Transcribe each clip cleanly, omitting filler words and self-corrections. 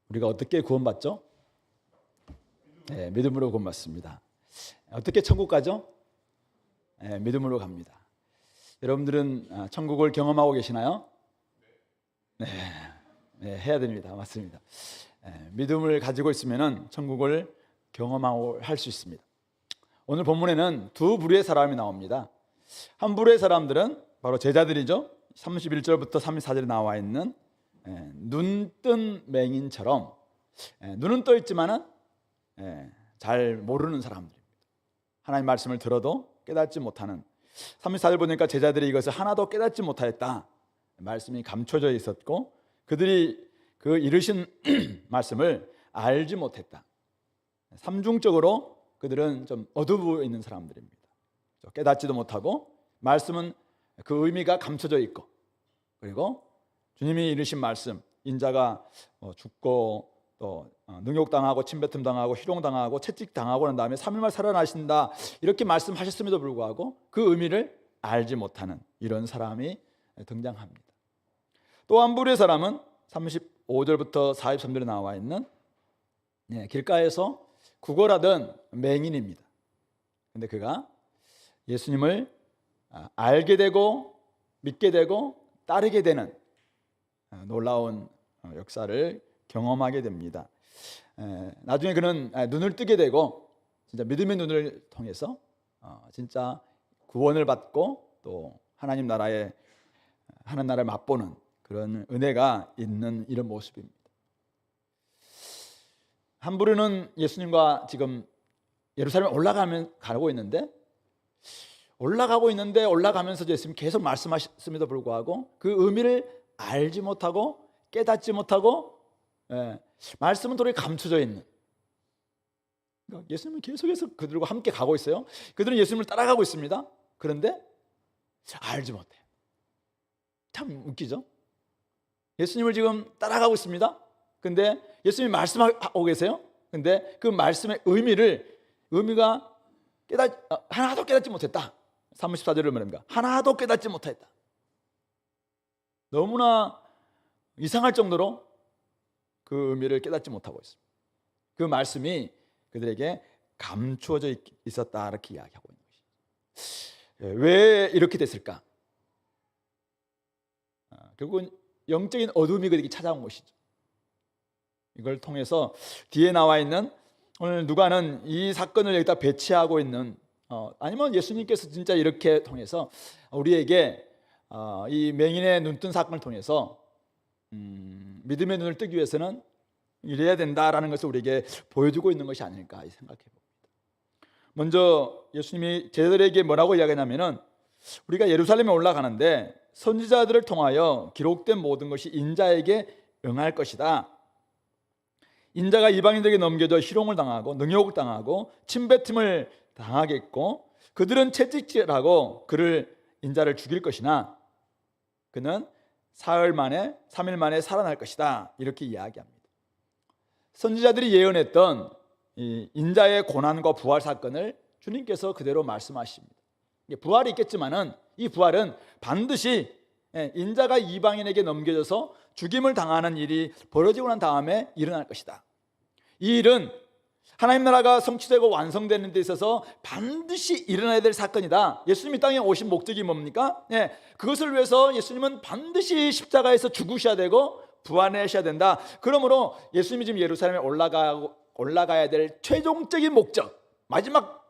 우리가 어떻게 구원받죠? 네, 믿음으로 구원받습니다. 어떻게 천국 가죠? 네, 믿음으로 갑니다. 여러분들은 천국을 경험하고 계시나요? 네, 네, 해야 됩니다. 맞습니다. 네, 믿음을 가지고 있으면 천국을 경험하고 할 수 있습니다. 오늘 본문에는 두 부류의 사람이 나옵니다. 한 부류의 사람들은 바로 제자들이죠. 31절부터 34절에 나와 있는 눈뜬 맹인처럼 눈은 떠 있지만은 잘 모르는 사람들입니다. 하나님 말씀을 들어도 깨닫지 못하는. 34절 보니까 제자들이 이것을 하나도 깨닫지 못하였다. 말씀이 감춰져 있었고 그들이 그 이르신 말씀을 알지 못했다. 삼중적으로 그들은 좀 어두워 있는 사람들입니다. 깨닫지도 못하고 말씀은 그 의미가 감춰져 있고, 그리고 주님이 이르신 말씀, 인자가 죽고 또 능욕당하고 침뱉음 당하고 희롱당하고 채찍당하고 난 다음에 3일 만에 살아나신다, 이렇게 말씀하셨음에도 불구하고 그 의미를 알지 못하는 이런 사람이 등장합니다. 또 한 부류의 사람은 35절부터 43절에 나와 있는 길가에서 구걸하던 맹인입니다. 근데 그가 예수님을 알게 되고 믿게 되고 따르게 되는 놀라운 역사를 경험하게 됩니다. 나중에 그는 눈을 뜨게 되고 진짜 믿음의 눈을 통해서 진짜 구원을 받고 또 하나님 나라를 맛보는 그런 은혜가 있는 이런 모습입니다. 한 부류는 예수님과 지금 예루살렘에 올라가고 있는데 올라가면서도 예수님 계속 말씀하셨음에도 불구하고 그 의미를 알지 못하고 깨닫지 못하고 말씀은 도리어 감춰져 있는, 그러니까 예수님은 계속해서 그들과 함께 가고 있어요. 그들은 예수님을 따라가고 있습니다. 그런데 알지 못해요. 참 웃기죠? 예수님을 지금 따라가고 있습니다. 근데 예수님이 말씀하고 계세요. 근데 그 말씀의 의미가 하나도 깨닫지 못했다. 34절을 말합니다. 하나도 깨닫지 못했다. 너무나 이상할 정도로 그 의미를 깨닫지 못하고 있습니다. 그 말씀이 그들에게 감추어져 있었다, 이렇게 이야기하고 있는 것이죠. 왜 이렇게 됐을까? 결국은 영적인 어둠이 그들에게 찾아온 것이죠. 이걸 통해서 뒤에 나와 있는, 오늘 누가는 이 사건을 여기다 배치하고 있는, 아니면 예수님께서 진짜 이렇게 통해서 우리에게 이 맹인의 눈뜬 사건을 통해서 믿음의 눈을 뜨기 위해서는 이래야 된다라는 것을 우리에게 보여주고 있는 것이 아닐까 생각해 봅니다. 먼저 예수님이 제자들에게 뭐라고 이야기하냐면은, 우리가 예루살렘에 올라가는데 선지자들을 통하여 기록된 모든 것이 인자에게 응할 것이다. 인자가 이방인들에게 넘겨져 희롱을 당하고 능욕을 당하고 침뱉음을 당하겠고 그들은 채찍질하고 인자를 죽일 것이나 그는 3일 만에 살아날 것이다, 이렇게 이야기합니다. 선지자들이 예언했던 이 인자의 고난과 부활 사건을 주님께서 그대로 말씀하십니다. 부활이 있겠지만은 이 부활은 반드시 인자가 이방인에게 넘겨져서 죽임을 당하는 일이 벌어지고 난 다음에 일어날 것이다. 이 일은 하나님 나라가 성취되고 완성되는 데 있어서 반드시 일어나야 될 사건이다. 예수님이 땅에 오신 목적이 뭡니까? 그것을 위해서 예수님은 반드시 십자가에서 죽으셔야 되고 부활하셔야 된다. 그러므로 예수님이 지금 예루살렘에 올라가야 될 최종적인 목적, 마지막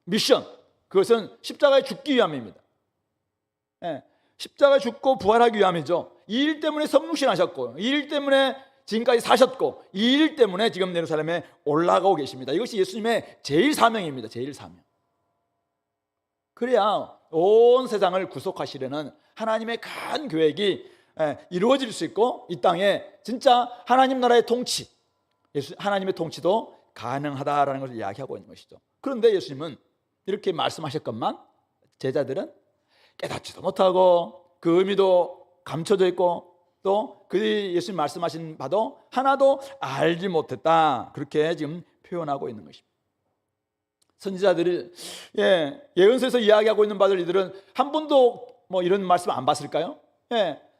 미션, 그것은 십자가에 죽기 위함입니다. 십자가에 죽고 부활하기 위함이죠. 이 일 때문에 성육신하셨고, 이 일 때문에 지금까지 사셨고, 이 일 때문에 지금 예루살렘에 올라가고 계십니다. 이것이 예수님의 제일 사명입니다. 제일 사명. 그래야 온 세상을 구속하시려는 하나님의 큰 계획이 이루어질 수 있고, 이 땅에 진짜 하나님 나라의 통치, 하나님의 통치도 가능하다라는 것을 이야기하고 있는 것이죠. 그런데 예수님은 이렇게 말씀하셨건만 제자들은 깨닫지도 못하고 그 의미도 감춰져 있고 또 그 예수님 말씀하신 바도 하나도 알지 못했다, 그렇게 지금 표현하고 있는 것입니다. 선지자들이 예언서에서 이야기하고 있는 바들, 이들은 한 번도 이런 말씀 안 봤을까요?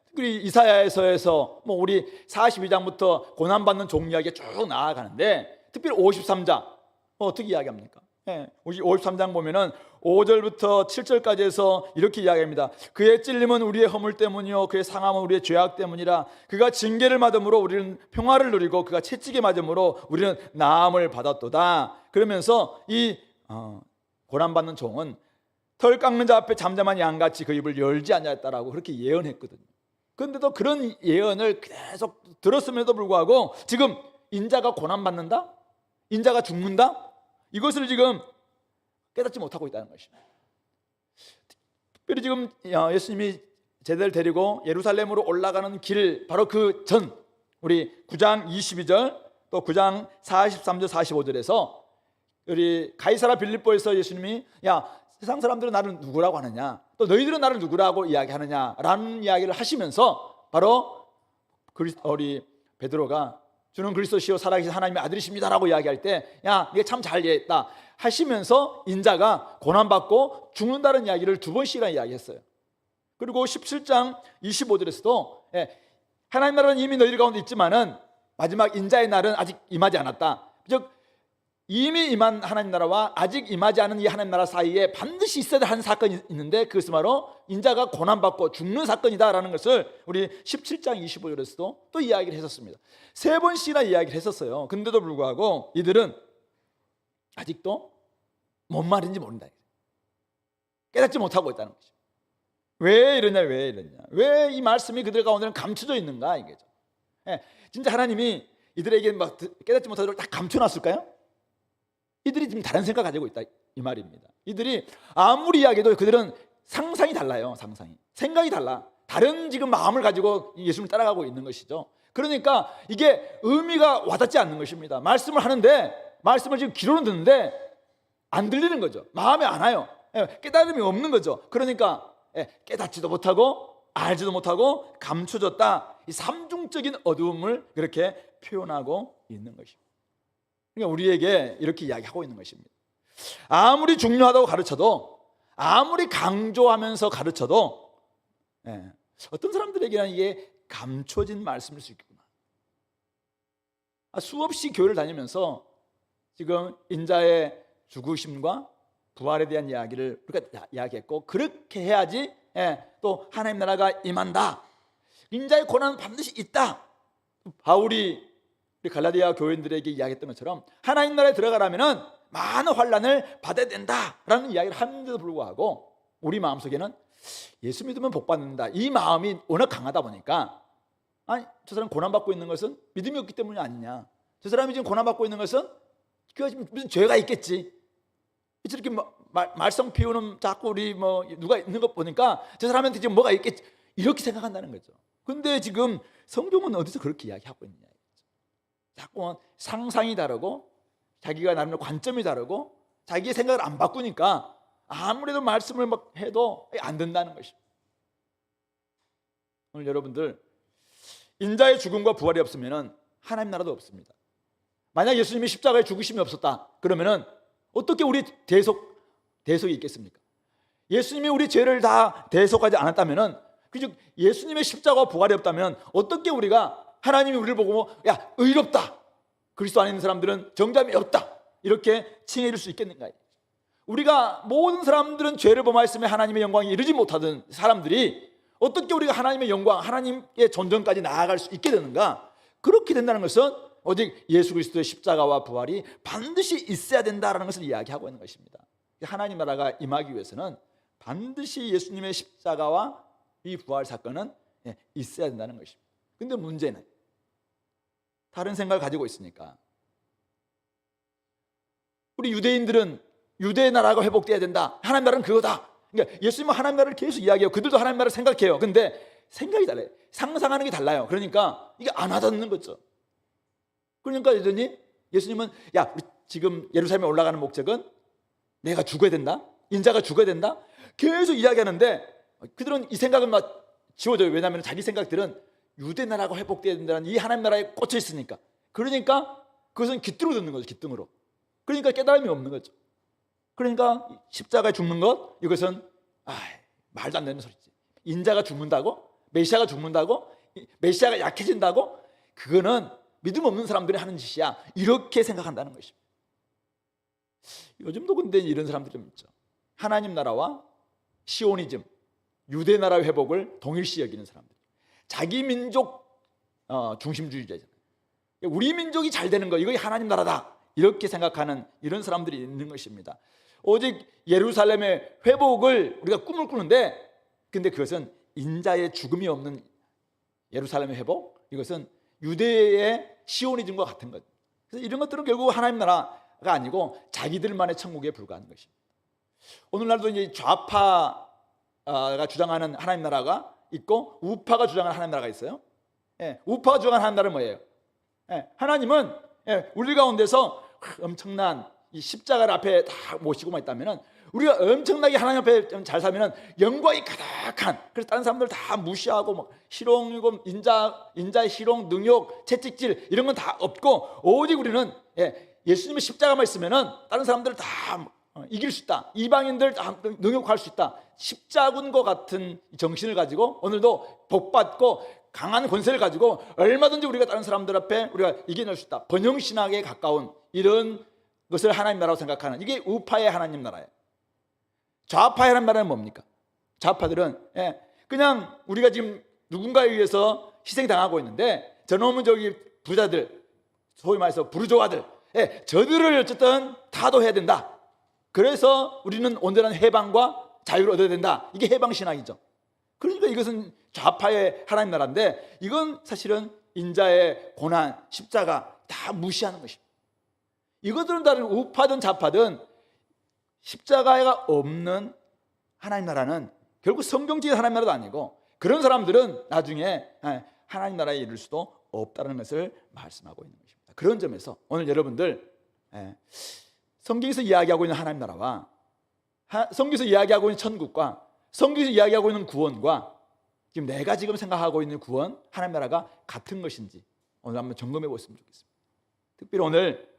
특히 이사야서에서 뭐 우리 42장부터 고난받는 종 이야기가 쭉 나아가는데 특별히 53장 어떻게 이야기합니까? 53장 보면은 5절부터 7절까지 해서 이렇게 이야기합니다. 그의 찔림은 우리의 허물 때문이요 그의 상함은 우리의 죄악 때문이라. 그가 징계를 받음으로 우리는 평화를 누리고 그가 채찍에 맞음으로 우리는 나음을 받았도다. 그러면서 이 고난받는 종은 털 깎는 자 앞에 잠잠한 양같이 그 입을 열지 않았다라고 그렇게 예언했거든요. 그런데도 그런 예언을 계속 들었음에도 불구하고 지금 인자가 고난받는다? 인자가 죽는다? 이것을 지금 깨닫지 못하고 있다는 것입니다. 특별히 지금 예수님이 제자를 데리고 예루살렘으로 올라가는 길 바로 그 전 우리 9장 22절 또 9장 43절 45절에서 우리 가이사라 빌립보에서 예수님이 야 세상 사람들은 나를 누구라고 하느냐 또 너희들은 나를 누구라고 이야기하느냐라는 이야기를 하시면서 바로 우리 베드로가 주는 그리스도시요 살아계신 하나님의 아들이십니다라고 이야기할 때 야 네가 참 잘 이해했다 하시면서 인자가 고난받고 죽는다는 이야기를 두 번씩이나 이야기했어요. 그리고 17장 25절에서도 하나님 나라는 이미 너희들 가운데 있지만은 마지막 인자의 날은 아직 임하지 않았다. 즉 이미 임한 하나님 나라와 아직 임하지 않은 이 하나님 나라 사이에 반드시 있어야 할 한 사건이 있는데 그것은 바로 인자가 고난받고 죽는 사건이다라는 것을 우리 17장 25절에서도 또 이야기를 했었습니다. 세 번씩이나 이야기를 했었어요. 근데도 불구하고 이들은 아직도 뭔 말인지 모른다. 깨닫지 못하고 있다는 거죠. 왜 이러냐 왜 이 말씀이 그들 가운데는 감춰져 있는가 이게죠. 진짜 하나님이 이들에게 막 깨닫지 못하도록 다 감춰놨을까요? 이들이 지금 다른 생각 가지고 있다 이 말입니다. 이들이 아무리 이야기해도 그들은 상상이 달라요. 생각이 달라. 다른 지금 마음을 가지고 예수님을 따라가고 있는 것이죠. 그러니까 이게 의미가 와닿지 않는 것입니다. 말씀을 하는데 말씀을 지금 귀로는 듣는데 안 들리는 거죠. 마음에 안 와요. 깨달음이 없는 거죠. 그러니까 깨닫지도 못하고 알지도 못하고 감춰졌다. 이 삼중적인 어두움을 그렇게 표현하고 있는 것입니다. 그러니까 우리에게 이렇게 이야기하고 있는 것입니다. 아무리 중요하다고 가르쳐도 아무리 강조하면서 가르쳐도 어떤 사람들에게는 이게 감춰진 말씀일 수 있겠구나. 수없이 교회를 다니면서 지금 인자의 죽으심과 부활에 대한 이야기를 우리가 이야기했고 그렇게 해야지 또 하나님 나라가 임한다. 인자의 고난은 반드시 있다. 바울이 우리 갈라디아 교인들에게 이야기했던 것처럼 하나님 나라에 들어가려면 많은 환난을 받아야 된다라는 이야기를 하는데도 불구하고 우리 마음속에는 예수 믿으면 복 받는다 이 마음이 워낙 강하다 보니까 아니 저 사람 고난받고 있는 것은 믿음이 없기 때문이 아니냐, 저 사람이 지금 고난받고 있는 것은 그가 지금 무슨 죄가 있겠지, 이렇게 말썽 피우는 자꾸 우리 누가 있는 것 보니까 저 사람한테 지금 뭐가 있겠지 이렇게 생각한다는 거죠. 근데 지금 성경은 어디서 그렇게 이야기하고 있느냐, 자꾸 상상이 다르고 자기가 나름의 관점이 다르고 자기의 생각을 안 바꾸니까 아무래도 말씀을 막 해도 안 된다는 것입니다. 오늘 여러분들 인자의 죽음과 부활이 없으면 하나님 나라도 없습니다. 만약 예수님이 십자가에 죽으심이 없었다 그러면은 어떻게 우리 대속이 있겠습니까? 예수님이 우리 죄를 다 대속하지 않았다면은 즉 예수님의 십자가와 부활이 없다면 어떻게 우리가 하나님이 우리를 보고 야 의롭다, 그리스도 안에 있는 사람들은 정죄함이 없다 이렇게 칭해 줄 수 있겠는가? 우리가 모든 사람들은 죄를 범하였으며 하나님의 영광에 이르지 못하던 사람들이 어떻게 우리가 하나님의 영광, 하나님의 존전까지 나아갈 수 있게 되는가? 그렇게 된다는 것은 오직 예수 그리스도의 십자가와 부활이 반드시 있어야 된다는 것을 이야기하고 있는 것입니다. 하나님 나라가 임하기 위해서는 반드시 예수님의 십자가와 이 부활 사건은 있어야 된다는 것입니다. 근데 문제는 다른 생각을 가지고 있으니까 우리 유대인들은 유대 나라가 회복돼야 된다, 하나님 나라는 그거다. 그러니까 예수님은 하나님 나라를 계속 이야기해요. 그들도 하나님 나라를 생각해요. 근데 생각이 달라요. 상상하는 게 달라요. 그러니까 이게 안 와닿는 거죠. 그러니까 예수님은 야 우리 지금 예루살렘에 올라가는 목적은 내가 죽어야 된다, 인자가 죽어야 된다 계속 이야기하는데 그들은 이 생각은 막 지워져요. 왜냐하면 자기 생각들은 유대 나라가 회복돼야 된다는 이 하나님 나라에 꽂혀 있으니까. 그러니까 그것은 귓등으로 듣는 거죠. 귓등으로. 그러니까 깨달음이 없는 거죠. 그러니까 십자가에 죽는 것 이것은 말도 안 되는 소리지. 인자가 죽는다고? 메시아가 죽는다고? 메시아가 약해진다고? 그거는 믿음 없는 사람들이 하는 짓이야. 이렇게 생각한다는 것입니다. 요즘도 근데 이런 사람들이 좀 있죠. 하나님 나라와 시오니즘, 유대 나라 회복을 동일시 여기는 사람들. 자기 민족 중심주의자잖아요. 우리 민족이 잘 되는 거, 이거 하나님 나라다, 이렇게 생각하는 이런 사람들이 있는 것입니다. 오직 예루살렘의 회복을 우리가 꿈을 꾸는데, 근데 그것은 인자의 죽음이 없는 예루살렘의 회복, 이것은 유대의 시오니즘과 같은 것. 그래서 이런 것들은 결국 하나님 나라가 아니고 자기들만의 천국에 불과한 것입니다. 오늘날도 이제 좌파가 주장하는 하나님 나라가 있고 우파가 주장하는 하나님 나라가 있어요. 우파가 주장하는 하나님 나라는 뭐예요? 하나님은 우리 가운데서 엄청난 이 십자가를 앞에 다 모시고만 있다면, 우리가 엄청나게 하나님 앞에 잘 살면 영광이 가득한, 그래서 다른 사람들 다 무시하고 막 희롱이고 인자의 희롱, 능욕, 채찍질 이런 건 다 없고, 오직 우리는 예수님의 십자가만 있으면 다른 사람들을 다 이길 수 있다, 이방인들 다 능욕할 수 있다, 십자군과 같은 정신을 가지고 오늘도 복받고 강한 권세를 가지고 얼마든지 우리가 다른 사람들 앞에 우리가 이겨낼 수 있다, 번영신학에 가까운 이런 것을 하나님 나라로 생각하는, 이게 우파의 하나님 나라예요. 좌파의 하나님 나라는 뭡니까? 좌파들은 그냥 우리가 지금 누군가에 의해서 희생당하고 있는데, 저놈은 저기 부자들, 소위 말해서 부르조아들, 저들을 어쨌든 타도해야 된다. 그래서 우리는 온전한 해방과 자유를 얻어야 된다. 이게 해방신학이죠. 그러니까 이것은 좌파의 하나님 나라인데, 이건 사실은 인자의 고난, 십자가 다 무시하는 것입니다. 이것들은 다른 우파든 좌파든 십자가가 없는 하나님 나라는 결국 성경적인 하나님 나라도 아니고, 그런 사람들은 나중에 하나님 나라에 이를 수도 없다는 것을 말씀하고 있는 것입니다. 그런 점에서 오늘 여러분들 성경에서 이야기하고 있는 하나님 나라와 성경에서 이야기하고 있는 천국과 성경에서 이야기하고 있는 구원과 지금 내가 지금 생각하고 있는 구원, 하나님 나라가 같은 것인지 오늘 한번 점검해 보셨으면 좋겠습니다. 특별히 오늘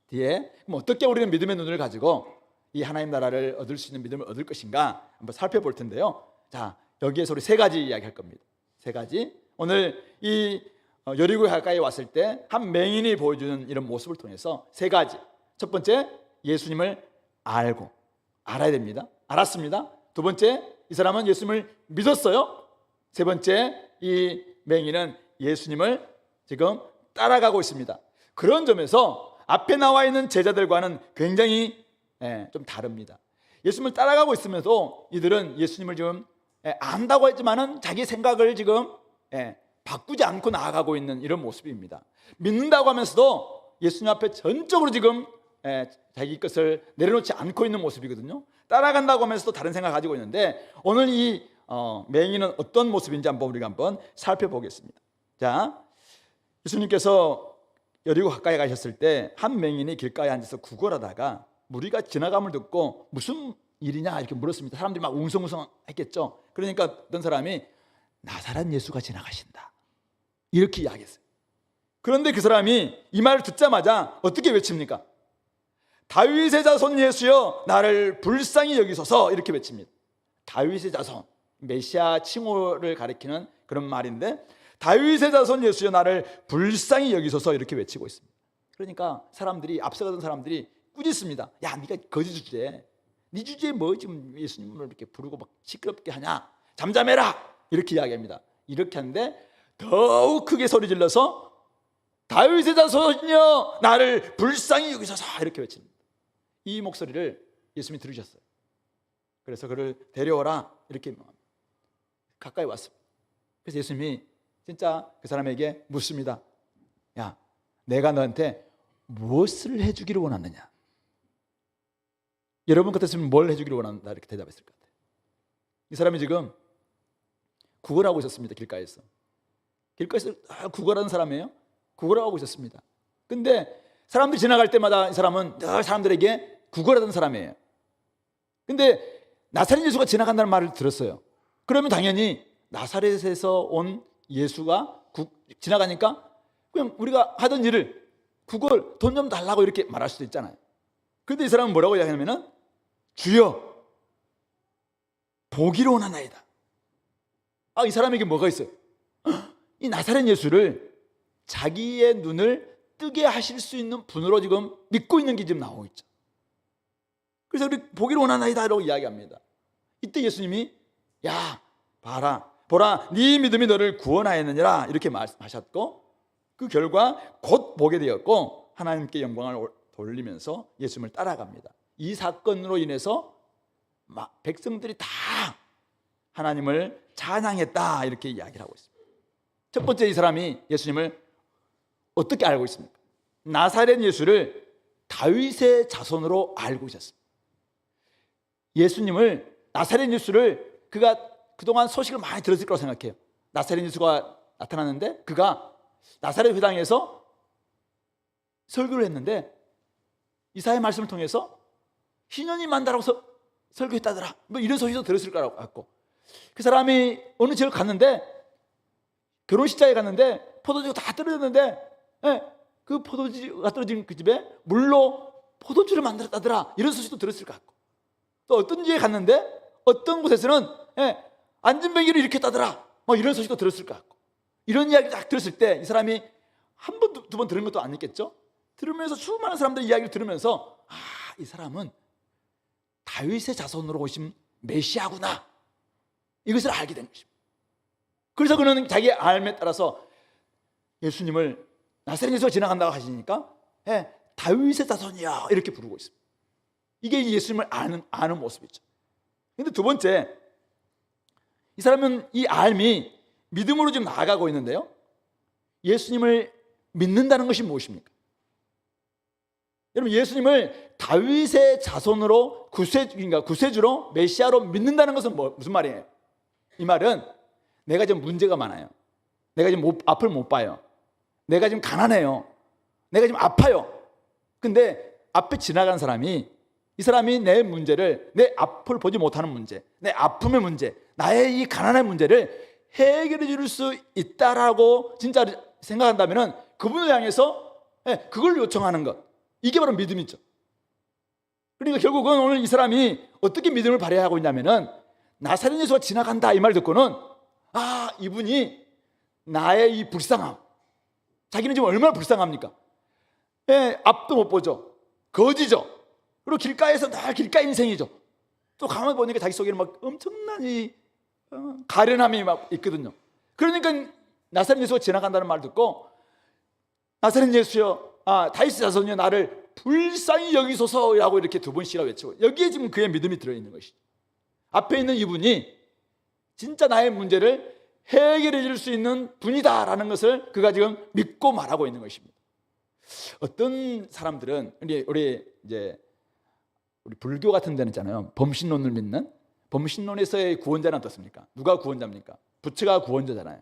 뒤에 어떻게 우리는 믿음의 눈을 가지고 이 하나님 나라를 얻을 수 있는 믿음을 얻을 것인가 한번 살펴볼 텐데요. 자, 여기에서 우리 세 가지 이야기할 겁니다. 세 가지. 오늘 이 여리고 가까이 왔을 때 한 맹인이 보여주는 이런 모습을 통해서 세 가지. 첫 번째, 예수님을 알아야 됩니다. 알았습니다. 두 번째, 이 사람은 예수님을 믿었어요. 세 번째, 이 맹인은 예수님을 지금 따라가고 있습니다. 그런 점에서 앞에 나와 있는 제자들과는 굉장히 좀 다릅니다. 예수님을 따라가고 있으면서 이들은 예수님을 지금 안다고 했지만은 자기 생각을 지금 바꾸지 않고 나아가고 있는 이런 모습입니다. 믿는다고 하면서도 예수님 앞에 전적으로 지금 자기 것을 내려놓지 않고 있는 모습이거든요. 따라간다고 하면서도 다른 생각을 가지고 있는데, 오늘 이 맹인은 어떤 모습인지 우리가 한번 살펴보겠습니다. 자, 예수님께서 여리고 가까이 가셨을 때 한 맹인이 길가에 앉아서 구걸하다가 무리가 지나감을 듣고 무슨 일이냐 이렇게 물었습니다. 사람들이 막 웅성웅성 했겠죠. 그러니까 어떤 사람이 나사렛 예수가 지나가신다 이렇게 이야기했어요. 그런데 그 사람이 이 말을 듣자마자 어떻게 외칩니까? 다윗의 자손 예수여 나를 불쌍히 여기소서, 이렇게 외칩니다. 다윗의 자손, 메시아 칭호를 가리키는 그런 말인데, 다윗의 자손 예수여 나를 불쌍히 여기소서, 이렇게 외치고 있습니다. 그러니까 사람들이, 앞서가던 사람들이 꾸짖습니다. 야, 네가 거짓 주제에, 네 주제에 뭐 지금 예수님을 이렇게 부르고 막 시끄럽게 하냐, 잠잠해라, 이렇게 이야기합니다. 이렇게 하는데 더욱 크게 소리 질러서 다윗의 자손이여 나를 불쌍히 여기소서, 이렇게 외칩니다. 이 목소리를 예수님이 들으셨어요. 그래서 그를 데려오라, 이렇게 가까이 왔습니다. 그래서 예수님이 진짜 그 사람에게 묻습니다. 야, 내가 너한테 무엇을 해주기를 원하느냐? 여러분 같았으면 뭘 해주기를 원한다, 이렇게 대답했을 것 같아요. 이 사람이 지금 구걸하고 있었습니다. 길가에서 구걸하는 사람이에요. 구걸하고 있었습니다. 근데 사람들이 지나갈 때마다 이 사람은 늘 사람들에게 구걸하던 사람이에요. 근데 나사렛 예수가 지나간다는 말을 들었어요. 그러면 당연히 나사렛에서 온 예수가 지나가니까 그냥 우리가 하던 일을 구걸, 돈 좀 달라고 이렇게 말할 수도 있잖아요. 그런데 이 사람은 뭐라고 이야기하냐면은 주여 보기를 원하나이다. 이 사람에게 뭐가 있어요? 이 나사렛 예수를 자기의 눈을 뜨게 하실 수 있는 분으로 지금 믿고 있는 게 지금 나오고 있죠. 그래서 우리 보기를 원하나이다 라고 이야기합니다. 이때 예수님이 야 보라 네 믿음이 너를 구원하였느니라 이렇게 말하셨고, 그 결과 곧 보게 되었고 하나님께 영광을 돌리면서 예수님을 따라갑니다. 이 사건으로 인해서 백성들이 다 하나님을 찬양했다 이렇게 이야기를 하고 있습니다. 첫 번째, 이 사람이 예수님을 어떻게 알고 있습니까? 나사렛 예수를 다윗의 자손으로 알고 있었습니다. 예수님을, 나사렛 예수를 그가 그동안 소식을 많이 들었을 거라고 생각해요. 나사렛 예수가 나타났는데 그가 나사렛 회당에서 설교를 했는데 이사야의 말씀을 통해서 희년이 만다라고 설교했다더라, 뭐 이런 소식도 들었을 거라고 같고, 그 사람이 어느 지역을 갔는데 결혼식장에 갔는데 포도주가 다 떨어졌는데 그 포도주가 떨어진 그 집에 물로 포도주를 만들었다더라, 이런 소식도 들었을 것 같고, 또 어떤 지에 갔는데 어떤 곳에서는 안전뱅이를 일으켰다더라, 뭐 이런 소식도 들었을 것 같고, 이런 이야기를 딱 들었을 때 이 사람이 한 번, 두 번 들은 것도 아니겠죠? 들으면서 수많은 사람들의 이야기를 들으면서 이 사람은 다윗의 자손으로 오신 메시아구나, 이것을 알게 된 것입니다. 그래서 그는 자기의 알에 따라서 예수님을 나사렛 예수가 지나간다고 하시니까 다윗의 자손이야 이렇게 부르고 있습니다. 이게 예수님을 아는 모습이죠. 그런데 두 번째, 이 사람은 이 알미 믿음으로 지금 나아가고 있는데요, 예수님을 믿는다는 것이 무엇입니까? 여러분, 예수님을 다윗의 자손으로 구세주로 메시아로 믿는다는 것은 무슨 말이에요? 이 말은 내가 지금 문제가 많아요. 내가 지금 앞을 못 봐요. 내가 지금 가난해요. 내가 지금 아파요. 근데 앞에 지나간 사람이, 이 사람이 내 문제를, 내 앞을 보지 못하는 문제, 내 아픔의 문제, 나의 이 가난의 문제를 해결해 줄 수 있다라고 진짜 생각한다면 그분을 향해서 그걸 요청하는 것, 이게 바로 믿음이죠. 그러니까 결국은 오늘 이 사람이 어떻게 믿음을 발휘하고 하고 있냐면은 나사렛 예수가 지나간다 이 말 듣고는 이분이 나의 이 불쌍함, 자기는 지금 얼마나 불쌍합니까? 앞도 못 보죠. 거지죠. 그리고 길가에서 늘 길가 인생이죠. 또 가만히 보니까 자기 속에는 막 엄청난 이 가련함이 막 있거든요. 그러니까 나사렛 예수가 지나간다는 말 듣고 나사렛 예수여, 다윗의 자손이여 나를 불쌍히 여기소서라고 이렇게 두 번씩이나 외치고, 여기에 지금 그의 믿음이 들어있는 것이죠. 앞에 있는 이분이 진짜 나의 문제를 해결해 줄 수 있는 분이다라는 것을 그가 지금 믿고 말하고 있는 것입니다. 어떤 사람들은 우리 불교 같은 데는 있잖아요, 범신론을 믿는, 범신론에서의 구원자는 어떻습니까? 누가 구원자입니까? 부처가 구원자잖아요.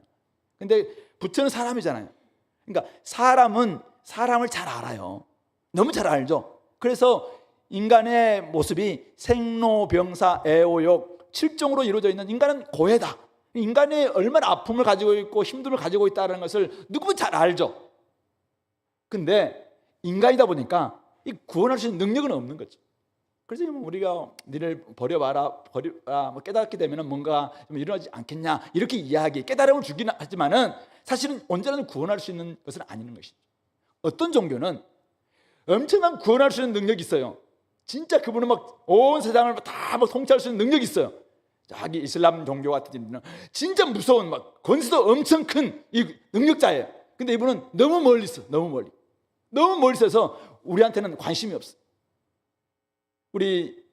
근데 부처는 사람이잖아요. 그러니까 사람은 사람을 잘 알아요. 너무 잘 알죠. 그래서 인간의 모습이 생로병사 애오욕 7종으로 이루어져 있는, 인간은 고해다, 인간이 얼마나 아픔을 가지고 있고 힘듦을 가지고 있다는 것을 누구든 잘 알죠. 근데 인간이다 보니까 이 구원할 수 있는 능력은 없는 거죠. 그래서 우리가 니를 버려봐라 뭐 깨닫게 되면 뭔가 좀 일어나지 않겠냐 이렇게 이야기, 깨달음을 주긴 하지만은 사실은 언제나 구원할 수 있는 것은 아닌 것이죠. 어떤 종교는 엄청난 구원할 수 있는 능력이 있어요. 진짜 그분은 막 온 세상을 다 막 통치할 수 있는 능력이 있어요. 자기 이슬람 종교 같은 데는 진짜 무서운 막 권수도 엄청 큰 이 능력자예요. 근데 이분은 너무 멀리 있어. 너무 멀리 있어서 우리한테는 관심이 없어. 우리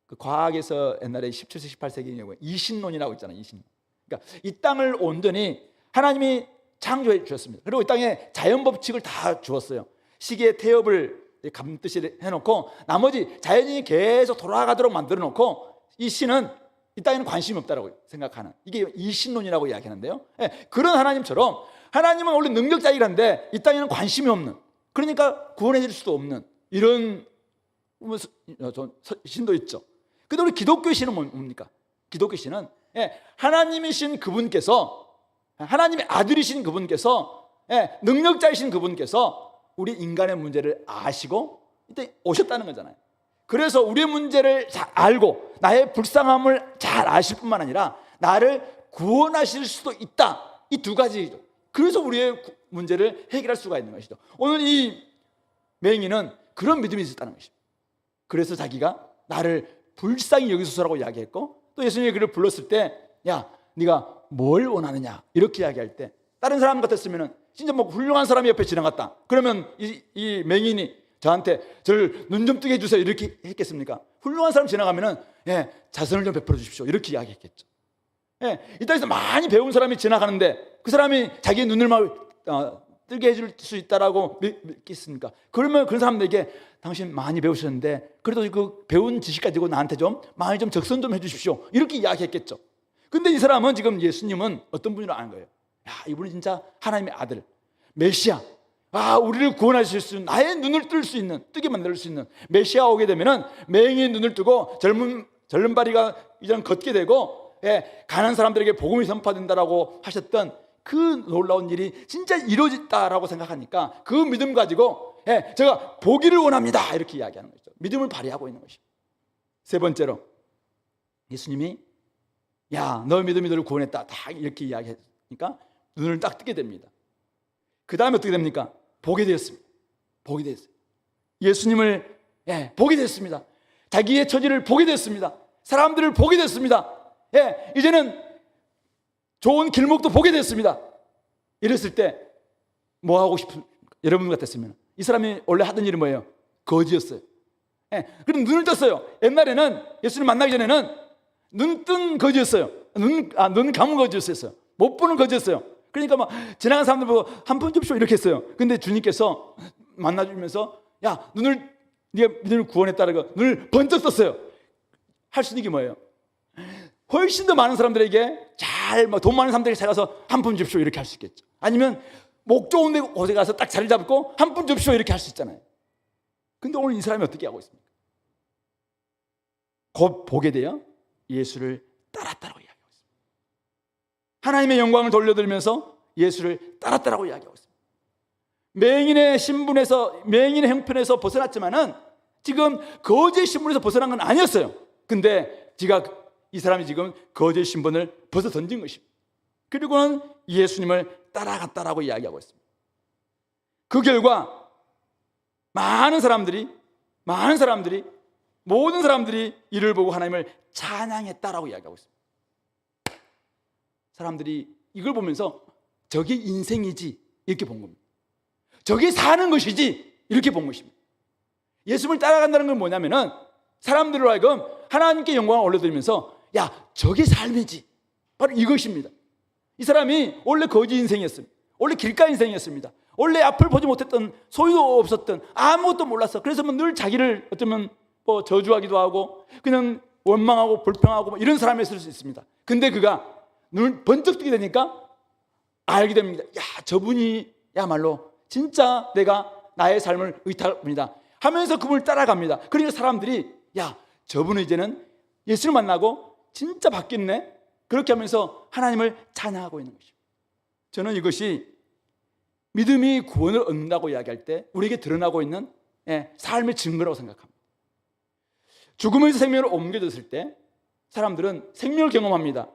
그 과학에서 옛날에 17세, 18세기 이신론이라고 있잖아요. 이신론. 그러니까 이 땅을 온전히 하나님이 창조해 주셨습니다. 그리고 이 땅에 자연 법칙을 다 주었어요. 시계의 태엽을 감듯이 해놓고 나머지 자연이 계속 돌아가도록 만들어 놓고, 이 신은 이 땅에는 관심이 없다고 생각하는, 이게 이신론이라고 이야기하는데요. 그런 하나님처럼 하나님은 원래 능력자이긴 한데 이 땅에는 관심이 없는, 그러니까 구원해 줄 수도 없는 이런 신도 있죠. 근데 우리 기독교 신은 뭡니까? 기독교 신은 하나님이신 그분께서, 하나님의 아들이신 그분께서, 능력자이신 그분께서 우리 인간의 문제를 아시고 이때 오셨다는 거잖아요. 그래서 우리의 문제를 잘 알고 나의 불쌍함을 잘 아실 뿐만 아니라 나를 구원하실 수도 있다. 이 두 가지죠. 그래서 우리의 문제를 해결할 수가 있는 것이죠. 오늘 이 맹인은 그런 믿음이 있었다는 것이죠. 그래서 자기가 나를 불쌍히 여기소서라고 이야기했고, 또 예수님이 그를 불렀을 때, 야, 네가 뭘 원하느냐 이렇게 이야기할 때, 다른 사람 같았으면 진짜 뭐 훌륭한 사람이 옆에 지나갔다 그러면 이 맹인이 저한테 저를 눈 좀 뜨게 해주세요 이렇게 했겠습니까? 훌륭한 사람 지나가면은 자선을 좀 베풀어 주십시오 이렇게 이야기했겠죠. 이 땅에서 많이 배운 사람이 지나가는데 그 사람이 자기의 눈을 뜨게 해줄 수 있다라고 믿겠습니까? 그러면 그런 사람들에게 당신 많이 배우셨는데 그래도 그 배운 지식 가지고 나한테 좀 많이 좀 적선 좀 해주십시오 이렇게 이야기했겠죠. 근데 이 사람은 지금 예수님은 어떤 분이라 아는 거예요. 야, 이분이 진짜 하나님의 아들 메시아, 우리를 구원하실 수 있는, 나의 눈을 뜰 수 있는, 뜨게 만들 수 있는 메시아 오게 되면은 맹인의 눈을 뜨고 젊은 바리가 이제 걷게 되고, 가난한 사람들에게 복음이 선포된다라고 하셨던 그 놀라운 일이 진짜 이루어졌다라고 생각하니까 그 믿음 가지고 제가 보기를 원합니다 이렇게 이야기하는 거죠. 믿음을 발휘하고 있는 것이죠. 세 번째로 예수님이 야, 너의 믿음이 너를 구원했다 딱 이렇게 이야기하니까 눈을 딱 뜨게 됩니다. 그 다음에 어떻게 됩니까? 보게 되었습니다. 보게 되었어요. 예수님을 보게 됐습니다. 자기의 처지를 보게 됐습니다. 사람들을 보게 됐습니다. 이제는 좋은 길목도 보게 됐습니다. 이랬을 때 뭐 하고 싶은 여러분 같았으면 이 사람이 원래 하던 일이 뭐예요? 거지였어요. 그럼 눈을 떴어요. 옛날에는 예수님 만나기 전에는 눈 뜬 거지였어요. 눈 감은 거지였어요. 못 보는 거지였어요. 그러니까 막 지나간 사람들 보고 한 번 줍쇼 이렇게 했어요. 근데 주님께서 만나주면서 야, 네가 믿음을 구원했다라고 눈을 번쩍 떴어요. 할 수 있는 게 뭐예요? 훨씬 더 많은 사람들에게 돈 많은 사람들에게 찾아가서 한 푼 줍쇼 이렇게 할 수 있겠죠. 아니면 목 좋은 곳에 가서 딱 자리 잡고 한 푼 줍쇼 이렇게 할 수 있잖아요. 근데 오늘 이 사람이 어떻게 하고 있습니까? 곧 보게 되어 예수를 따랐다라고 이야기하고 있습니다. 하나님의 영광을 돌려드리면서 예수를 따랐다라고 이야기하고 있습니다. 맹인의 신분에서, 맹인의 형편에서 벗어났지만은 지금 거지의 신분에서 벗어난 건 아니었어요. 근데 이 사람이 지금 거지의 신분을 벗어 던진 것입니다. 그리고는 예수님을 따라갔다라고 이야기하고 있습니다. 그 결과 모든 사람들이 이를 보고 하나님을 찬양했다라고 이야기하고 있습니다. 사람들이 이걸 보면서 저게 인생이지 이렇게 본 겁니다. 저게 사는 것이지 이렇게 본 것입니다. 예수님을 따라간다는 건 뭐냐면은 사람들로 하여금 하나님께 영광을 올려드리면서 야, 저게 삶이지 바로 이것입니다. 이 사람이 원래 거지 인생이었습니다. 원래 길가 인생이었습니다. 원래 앞을 보지 못했던, 소유도 없었던, 아무것도 몰랐어. 그래서 늘 자기를 어쩌면 저주하기도 하고 그냥 원망하고 불평하고 이런 사람이었을 수 있습니다. 근데 그가 눈을 번쩍 뜨게 되니까 알게 됩니다. 야, 저분이야말로 진짜 내가 나의 삶을 의탁합니다 하면서 그분을 따라갑니다. 그러니까 사람들이 야, 저분은 이제는 예수를 만나고 진짜 바뀌었네 그렇게 하면서 하나님을 찬양하고 있는 것이죠. 저는 이것이 믿음이 구원을 얻는다고 이야기할 때 우리에게 드러나고 있는 삶의 증거라고 생각합니다. 죽음에서 생명으로 옮겨졌을 때 사람들은 생명을 경험합니다.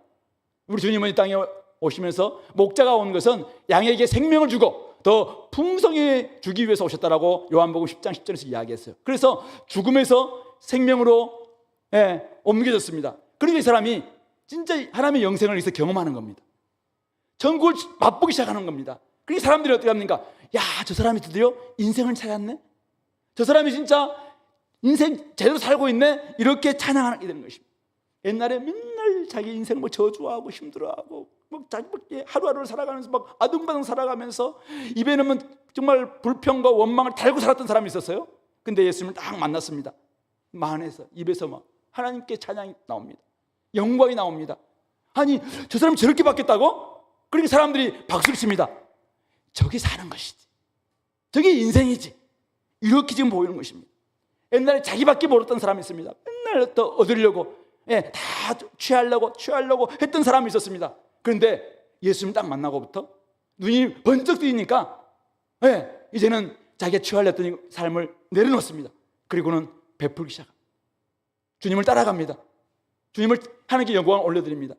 우리 주님은 이 땅에 오시면서 목자가 온 것은 양에게 생명을 주고 더 풍성히 주기 위해서 오셨다라고 요한복음 10장 10절에서 이야기했어요. 그래서 죽음에서 생명으로 옮겨졌습니다. 그러니까 이 사람이 진짜 하나님의 영생을 여기서 경험하는 겁니다. 천국을 맛보기 시작하는 겁니다. 그러니까 사람들이 어떻게 합니까? 야, 저 사람이 드디어 인생을 찾았네. 저 사람이 진짜 인생 제대로 살고 있네. 이렇게 찬양하게 되는 것입니다. 옛날에 맨날 자기 인생 저주하고 힘들어하고 자기 하루하루를 살아가면서 막 아둥바둥 살아가면서 입에는 정말 불평과 원망을 달고 살았던 사람이 있었어요. 근데 예수님을 딱 만났습니다. 만에서 입에서 막 하나님께 찬양이 나옵니다. 영광이 나옵니다. 아니, 저 사람이 저렇게 바뀌었다고? 그러니까 사람들이 박수를 칩니다. 저게 사는 것이지, 저게 인생이지, 이렇게 지금 보이는 것입니다. 옛날에 자기밖에 모르던 사람이 있습니다. 맨날 또 얻으려고 다 취하려고 했던 사람이 있었습니다. 그런데 예수님 딱 만나고부터 눈이 번쩍 뜨이니까 이제는 자기가 취하려던 삶을 내려놓습니다. 그리고는 베풀기 시작합니다. 주님을 따라갑니다. 주님을 하나님께 영광을 올려드립니다.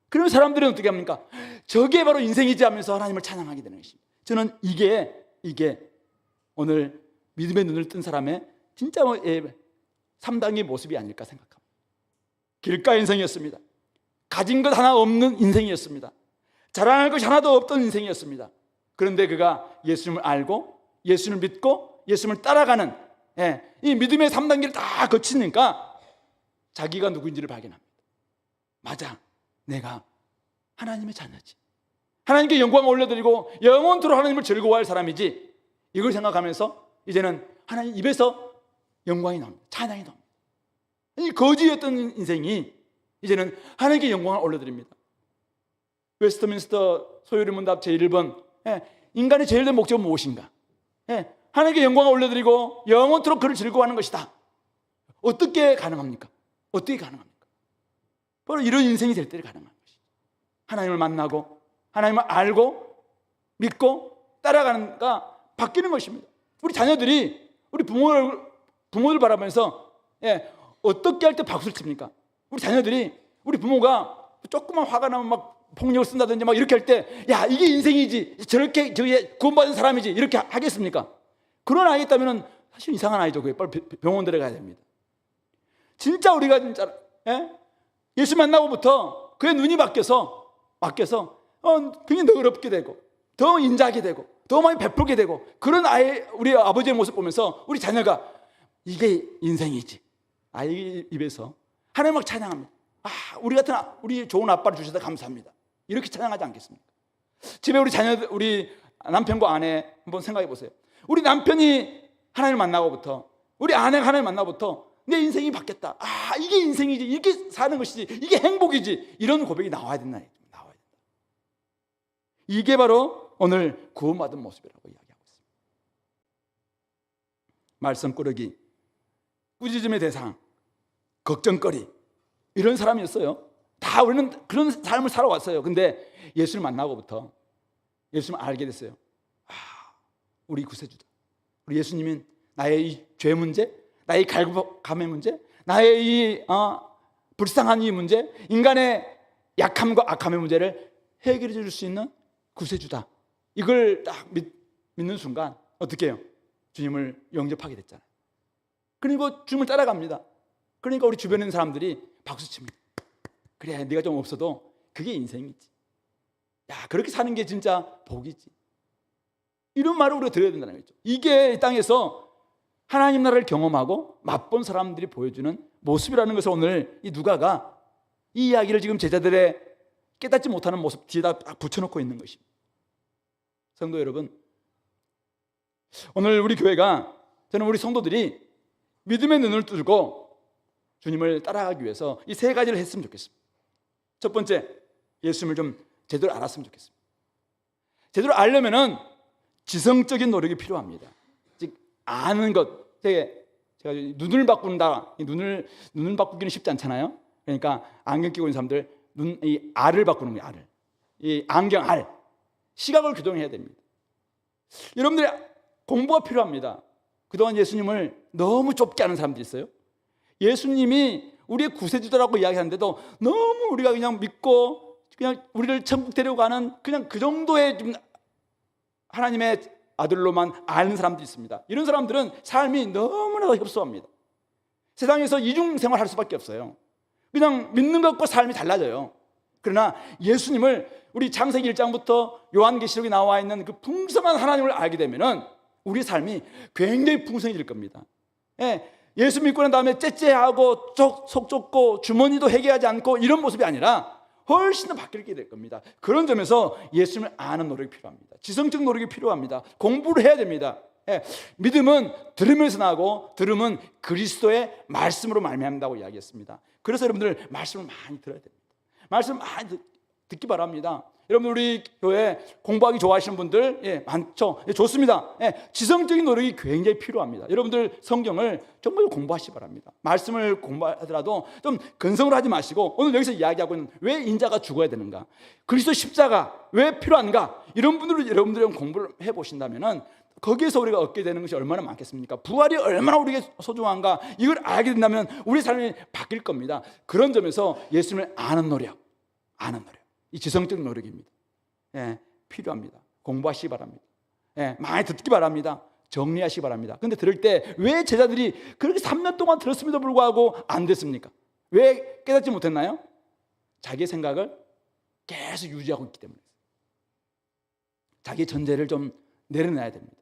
그런 사람들은 어떻게 합니까? 저게 바로 인생이지 하면서 하나님을 찬양하게 되는 것입니다. 저는 이게 오늘 믿음의 눈을 뜬 사람의 진짜 3단계 모습이 아닐까 생각합니다. 길가 인생이었습니다. 가진 것 하나 없는 인생이었습니다. 자랑할 것이 하나도 없던 인생이었습니다. 그런데 그가 예수님을 알고 예수님을 믿고 예수님을 따라가는 이 믿음의 3단계를 다 거치니까 자기가 누구인지를 발견합니다. 맞아, 내가 하나님의 자녀지. 하나님께 영광을 올려드리고 영원토록 하나님을 즐거워할 사람이지. 이걸 생각하면서 이제는 하나님 입에서 영광이 나옵니다. 찬양이 나옵니다. 이 거지였던 인생이 이제는 하나님께 영광을 올려드립니다. 웨스트민스터 소요리 문답 제1번 인간의 제일 된 목적은 무엇인가? 하나님께 영광을 올려드리고 영원토록 그를 즐거워하는 것이다. 어떻게 가능합니까? 어떻게 가능합니까? 바로 이런 인생이 될 때 가능한 것이죠. 하나님을 만나고 하나님을 알고 믿고 따라가는가 바뀌는 것입니다. 우리 자녀들이 우리 부모를 바라보면서 어떻게 할 때 박수를 칩니까? 우리 자녀들이 우리 부모가 조금만 화가 나면 막 폭력을 쓴다든지 막 이렇게 할 때 야 이게 인생이지 저렇게 저게 구원받은 사람이지 이렇게 하겠습니까? 그런 아이 있다면 사실 이상한 아이죠. 그게 빨리 병원 데려가야 됩니다. 진짜 우리가 진짜 예수 만나고부터 그의 눈이 바뀌어서 굉장히 너그럽게 되고 더 인자하게 되고 더 많이 베풀게 되고 그런 아이 우리 아버지의 모습 보면서 우리 자녀가 이게 인생이지. 아이 입에서 하나님 막 찬양합니다. 우리 좋은 아빠를 주셔서 감사합니다. 이렇게 찬양하지 않겠습니까? 집에 우리 자녀들, 우리 남편과 아내 한번 생각해 보세요. 우리 남편이 하나님을 만나고부터 우리 아내가 하나님을 만나고부터 내 인생이 바뀌었다. 이게 인생이지. 이렇게 사는 것이지. 이게 행복이지. 이런 고백이 나와야 된다. 나와야 된다. 이게 바로 오늘 구원받은 모습이라고 이야기하고 있습니다. 말썽꾸러기, 꾸짖음의 대상, 걱정거리 이런 사람이었어요. 다 우리는 그런 삶을 살아왔어요. 근데 예수를 만나고부터 예수님을 알게 됐어요. 우리 구세주다. 우리 예수님은 나의 이 죄 문제, 나의 갈급함의 문제, 나의 이 불쌍한 이 문제, 인간의 약함과 악함의 문제를 해결해 줄 수 있는 구세주다. 이걸 딱 믿는 순간 어떻게 해요? 주님을 영접하게 됐잖아요. 그리고 주님을 따라갑니다. 그러니까 우리 주변에 있는 사람들이 박수칩니다. 그래, 네가 좀 없어도 그게 인생이지. 야, 그렇게 사는 게 진짜 복이지. 이런 말을 우리가 들어야 된다는 거죠. 이게 이 땅에서 하나님 나라를 경험하고 맛본 사람들이 보여주는 모습이라는 것을 오늘 이 누가가 이 이야기를 지금 제자들의 깨닫지 못하는 모습 뒤에다 딱 붙여놓고 있는 것입니다. 성도 여러분, 오늘 우리 교회가 저는 우리 성도들이 믿음의 눈을 뜨고 주님을 따라가기 위해서 이 세 가지를 했으면 좋겠습니다. 첫 번째, 예수님을 좀 제대로 알았으면 좋겠습니다. 제대로 알려면은 지성적인 노력이 필요합니다. 즉 아는 것. 제가 눈을 바꾼다. 눈을 바꾸기는 쉽지 않잖아요. 그러니까 안경 끼고 있는 사람들 이 알을 바꾸는 거예요. 알을. 이 안경 알. 시각을 교정해야 됩니다. 여러분들이 공부가 필요합니다. 그동안 예수님을 너무 좁게 아는 사람들이 있어요. 예수님이 우리의 구세주다라고 이야기하는데도 너무 우리가 그냥 믿고 그냥 우리를 천국 데려가는 그냥 그 정도의 좀 하나님의 아들로만 아는 사람들이 있습니다. 이런 사람들은 삶이 너무나 협소합니다. 세상에서 이중생활 할 수밖에 없어요. 그냥 믿는 것과 삶이 달라져요. 그러나 예수님을 우리 창세기 1장부터 요한계시록에 나와 있는 그 풍성한 하나님을 알게 되면은 우리 삶이 굉장히 풍성해질 겁니다. 예수 믿고 난 다음에 째째하고 속 좁고 주머니도 회개하지 않고 이런 모습이 아니라 훨씬 더 바뀌게 될 겁니다. 그런 점에서 예수님을 아는 노력이 필요합니다. 지성적 노력이 필요합니다. 공부를 해야 됩니다. 믿음은 들으면서 나고 들음은 그리스도의 말씀으로 말미암는다고 이야기했습니다. 그래서 여러분들 말씀을 많이 들어야 됩니다. 말씀을 많이 듣기 바랍니다. 여러분 우리 교회 공부하기 좋아하시는 분들 많죠. 좋습니다. 지성적인 노력이 굉장히 필요합니다. 여러분들 성경을 정말 공부하시기 바랍니다. 말씀을 공부하더라도 좀 근성으로 하지 마시고 오늘 여기서 이야기하고 있는 왜 인자가 죽어야 되는가, 그리스도 십자가 왜 필요한가, 이런 분들을 여러분들이 공부를 해보신다면 거기에서 우리가 얻게 되는 것이 얼마나 많겠습니까? 부활이 얼마나 우리에게 소중한가 이걸 알게 된다면 우리 삶이 바뀔 겁니다. 그런 점에서 예수님을 아는 노력. 이 지성적 노력입니다. 예, 필요합니다. 공부하시기 바랍니다. 예, 많이 듣기 바랍니다. 정리하시기 바랍니다. 그런데 들을 때 왜 제자들이 그렇게 3년 동안 들었음에도 불구하고 안 됐습니까? 왜 깨닫지 못했나요? 자기의 생각을 계속 유지하고 있기 때문에. 자기의 전제를 좀 내려놔야 됩니다.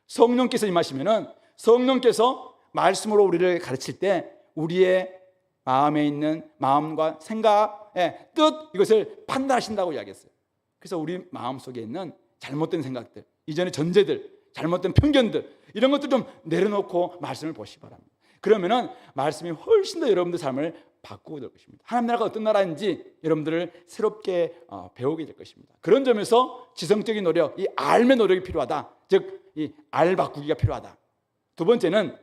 성령께서 임하시면은 성령께서 말씀으로 우리를 가르칠 때 우리의 마음에 있는 마음과 생각의 뜻, 이것을 판단하신다고 이야기했어요. 그래서 우리 마음속에 있는 잘못된 생각들, 이전의 전제들, 잘못된 편견들, 이런 것들 좀 내려놓고 말씀을 보시기 바랍니다. 그러면은 말씀이 훨씬 더 여러분들 삶을 바꾸게 될 것입니다. 하나님 나라가 어떤 나라인지 여러분들을 새롭게 배우게 될 것입니다. 그런 점에서 지성적인 노력, 이 알의 노력이 필요하다. 즉, 이 알 바꾸기가 필요하다. 두 번째는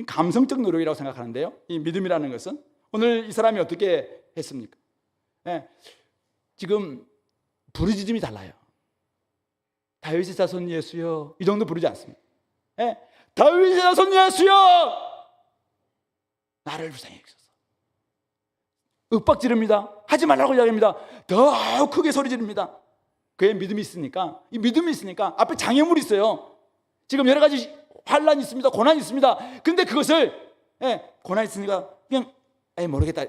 감성적 노력이라고 생각하는데요. 이 믿음이라는 것은 오늘 이 사람이 어떻게 했습니까? 예, 지금 부르짖음이 달라요. 다윗의 자손 예수여, 이 정도 부르지 않습니다. 예, 다윗의 자손 예수여, 나를 불쌍히 여기소서. 윽박 지릅니다. 하지 말라고 이야기합니다. 더 크게 소리 지릅니다. 그의 믿음이 있으니까, 이 믿음이 있으니까 앞에 장애물이 있어요. 지금 여러 가지 환란이 있습니다. 고난이 있습니다. 근데 그것을 고난이 있으니까 그냥 모르겠다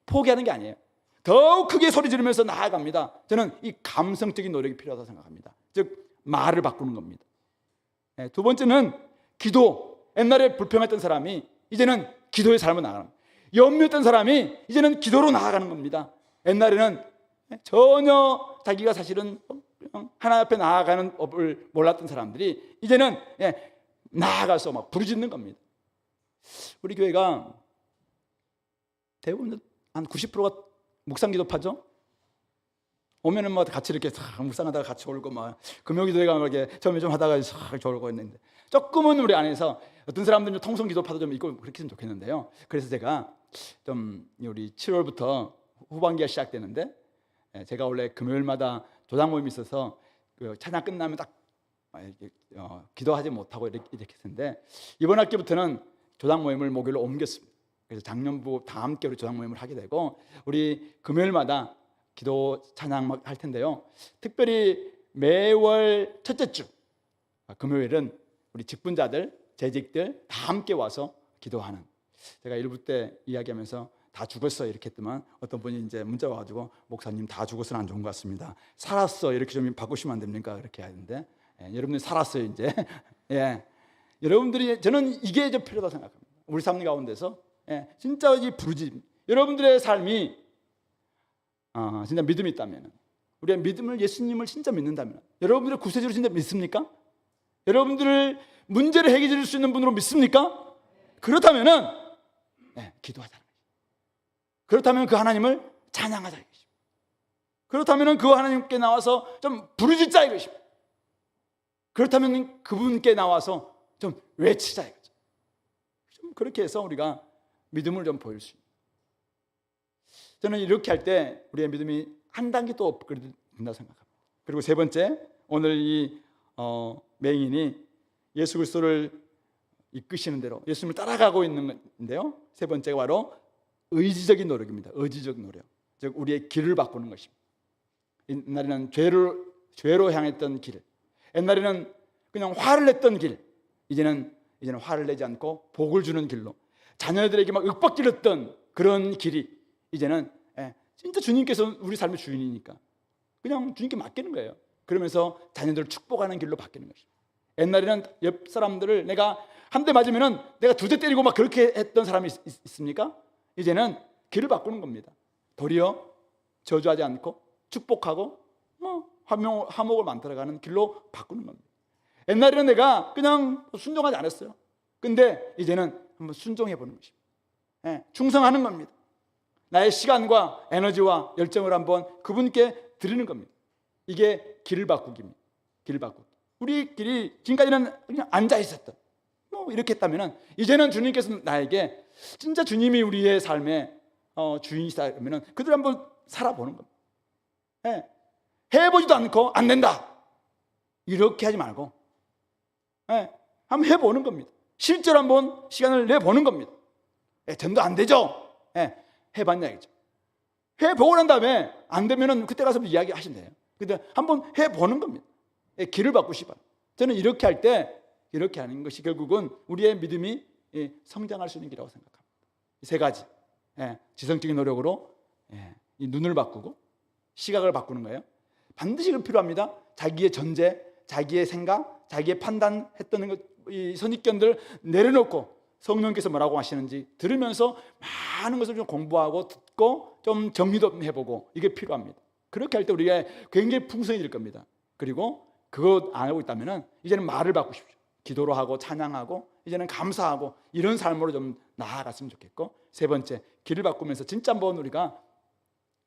포기하는 게 아니에요. 더욱 크게 소리 지르면서 나아갑니다. 저는 이 감성적인 노력이 필요하다고 생각합니다. 즉 말을 바꾸는 겁니다. 두 번째는 기도. 옛날에 불평했던 사람이 이제는 기도의 삶을 나아가는 겁니다. 염려했던 사람이 이제는 기도로 나아가는 겁니다. 옛날에는 전혀 자기가 사실은 하나님 앞에 나아가는 법을 몰랐던 사람들이 이제는 나아가서 막 부르짖는 겁니다. 우리 교회가 대부분 한 90%가 묵상기도파죠. 오면은 뭐 같이 이렇게 묵상하다가 같이 올고 막 금요기도회 가면 이렇게 처음에 좀 하다가 싹 졸고 있는데 조금은 우리 안에서 어떤 사람들은 통성기도파도 좀 있고 그렇게 했으면 좋겠는데요. 그래서 제가 좀 우리 7월부터 후반기가 시작되는데 제가 원래 금요일마다 조당 모임이 있어서 그 찬양 끝나면 딱 기도하지 못하고 이렇게 했는데 이번 학기부터는 조당 모임을 목요일로 옮겼습니다. 그래서 작년부 다 함께 우리 조당 모임을 하게 되고 우리 금요일마다 기도 찬양 할 텐데요. 특별히 매월 첫째 주 금요일은 우리 직분자들, 재직들 다 함께 와서 기도하는. 제가 일부 때 이야기하면서 다 죽었어 이렇게 했더만 어떤 분이 이제 문자 와가지고 목사님 다 죽어서는 안 좋은 것 같습니다. 살았어 이렇게 좀 바꾸시면 안 됩니까? 그렇게 하는데 여러분들이 살았어요 이제. 여러분들이 저는 이게 좀 필요하다고 생각합니다. 우리 삶 가운데서 진짜 이 부르짖음. 여러분들의 삶이 진짜 믿음이 있다면, 우리의 믿음을 예수님을 진짜 믿는다면, 여러분들의 구세주를 진짜 믿습니까? 여러분들을 문제를 해결해 줄 수 있는 분으로 믿습니까? 그렇다면은 기도하자는 거죠. 그렇다면 그 하나님을 찬양하자 이것입니다. 그렇다면 그 하나님께 나와서 좀 부르짖자 이것입니다. 그렇다면 그분께 나와서 좀 외치자 이거죠. 좀 그렇게 해서 우리가 믿음을 좀 보일 수 있는. 저는 이렇게 할 때 우리의 믿음이 한 단계 또 업그레이드 된다고 생각합니다. 그리고 세 번째, 오늘 이 맹인이 예수 그리스도를 이끄시는 대로 예수님을 따라가고 있는 건데요. 세 번째가 바로 의지적인 노력입니다. 의지적 노력. 즉 우리의 길을 바꾸는 것입니다. 옛날에는 죄로 향했던 길, 옛날에는 그냥 화를 냈던 길, 이제는 화를 내지 않고 복을 주는 길로, 자녀들에게 막 윽박질렀던 그런 길이 이제는 진짜 주님께서 우리 삶의 주인이니까 그냥 주님께 맡기는 거예요. 그러면서 자녀들을 축복하는 길로 바뀌는 것입니다. 옛날에는 옆 사람들을 내가 한 대 맞으면은 내가 두 대 때리고 막 그렇게 했던 사람이 있습니까? 이제는 길을 바꾸는 겁니다. 도리어 저주하지 않고 축복하고 화목을 만들어가는 길로 바꾸는 겁니다. 옛날에는 내가 그냥 순종하지 않았어요. 근데 이제는 한번 순종해 보는 것입니다. 충성하는 겁니다. 나의 시간과 에너지와 열정을 한번 그분께 드리는 겁니다. 이게 길을 바꾸기입니다. 길을 바꾸기. 우리 길이 지금까지는 그냥 앉아 있었던 이렇게 했다면 이제는 주님께서 나에게 진짜 주님이 우리의 삶의 주인이시다 그러면 그들 한번 살아보는 겁니다. 해보지도 않고 안 된다 이렇게 하지 말고 한번 해보는 겁니다. 실제로 한번 시간을 내보는 겁니다. 전도 안 되죠? 해봤냐 이죠. 해보고 난 다음에 안 되면은 그때 가서 이야기하시면 돼요. 근데 한번 해보는 겁니다. 길을 바꾸시바. 저는 이렇게 할 때 이렇게 하는 것이 결국은 우리의 믿음이 성장할 수 있는 길이라고 생각합니다. 이 세 가지. 지성적인 노력으로 이 눈을 바꾸고 시각을 바꾸는 거예요. 반드시 그 필요합니다. 자기의 전제, 자기의 생각, 자기의 판단했던 것, 이 선입견들 내려놓고 성령께서 뭐라고 하시는지 들으면서 많은 것을 좀 공부하고 듣고 좀 정리도 해보고 이게 필요합니다. 그렇게 할 때 우리가 굉장히 풍성해질 겁니다. 그리고 그거 안 하고 있다면 이제는 말을 바꾸십시오. 기도로 하고 찬양하고 이제는 감사하고 이런 삶으로 좀 나아갔으면 좋겠고, 세 번째, 길을 바꾸면서 진짜 한번 우리가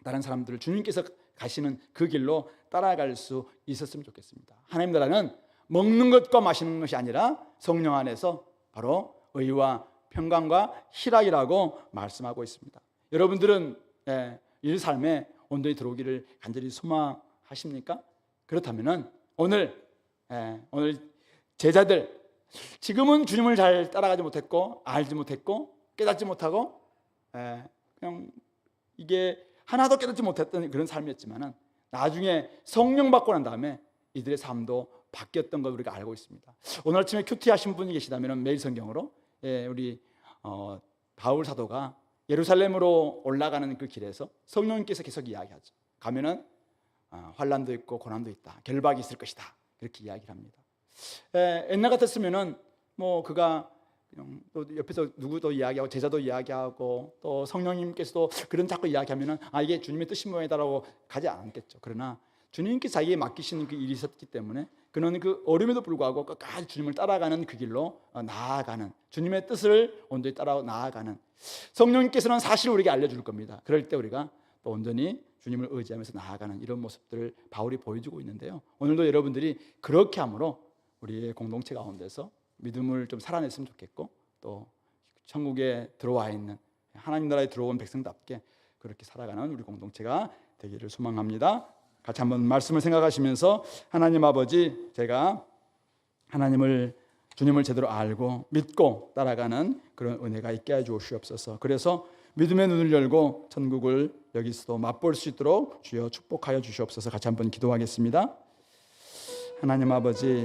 다른 사람들을 주님께서 가시는 그 길로 따라갈 수 있었으면 좋겠습니다. 하나님 나라는 먹는 것과 마시는 것이 아니라 성령 안에서 바로 의와 평강과 희락이라고 말씀하고 있습니다. 여러분들은 이 삶에 온전히 들어오기를 간절히 소망하십니까? 그렇다면 오늘 제자들, 지금은 주님을 잘 따라가지 못했고 알지 못했고 깨닫지 못하고 그냥 이게 하나도 깨닫지 못했던 그런 삶이었지만 나중에 성령 받고 난 다음에 이들의 삶도 바뀌었던 걸 우리가 알고 있습니다. 오늘 아침에 큐티 하신 분이 계시다면 매일 성경으로 우리 바울 사도가 예루살렘으로 올라가는 그 길에서 성령님께서 계속 이야기하죠. 가면은 환난도 있고 고난도 있다, 결박이 있을 것이다, 그렇게 이야기를 합니다. 옛날 같았으면은 뭐 그가 또 옆에서 누구도 이야기하고 제자도 이야기하고 또 성령님께서도 그런 자꾸 이야기하면은 이게 주님의 뜻이 뭐이다라고 가지 않겠죠. 그러나 주님께서 자기에게 맡기시는 그 일이 있었기 때문에 그는 그 어려움에도 불구하고 끝까지 주님을 따라가는 그 길로 나아가는, 주님의 뜻을 온전히 따라 나아가는, 성령님께서는 사실을 우리에게 알려줄 겁니다. 그럴 때 우리가 또 온전히 주님을 의지하면서 나아가는 이런 모습들을 바울이 보여주고 있는데요. 오늘도 여러분들이 그렇게 함으로 우리의 공동체 가운데서 믿음을 좀 살아냈으면 좋겠고, 또 천국에 들어와 있는 하나님 나라에 들어온 백성답게 그렇게 살아가는 우리 공동체가 되기를 소망합니다. 같이 한번 말씀을 생각하시면서, 하나님 아버지, 제가 하나님을, 주님을 제대로 알고 믿고 따라가는 그런 은혜가 있게 해 주시옵소서. 그래서 믿음의 눈을 열고 천국을 여기서도 맛볼 수 있도록 주여 축복하여 주시옵소서. 같이 한번 기도하겠습니다. 하나님 아버지,